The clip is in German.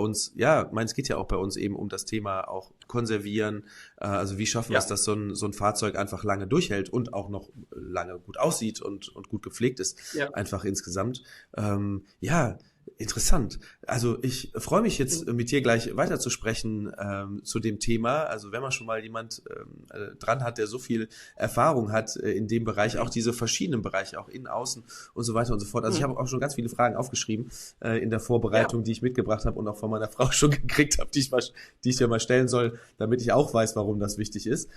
uns, ja, ich meine, es geht ja auch bei uns eben um das Thema auch konservieren, also wie schaffen wir es, dass so ein Fahrzeug einfach lange durchhält und auch noch lange gut aussieht und gut gepflegt ist, Ja. einfach insgesamt. Ja, interessant. Also ich freue mich jetzt mit dir gleich weiterzusprechen zu dem Thema. Also wenn man schon mal jemand dran hat, der so viel Erfahrung hat in dem Bereich, auch diese verschiedenen Bereiche, auch innen, außen und so weiter und so fort. Also ich habe auch schon ganz viele Fragen aufgeschrieben in der Ja. Vorbereitung, die ich mitgebracht habe und auch von meiner Frau schon gekriegt habe, die ich dir mal stellen soll, damit ich auch weiß, warum das wichtig ist.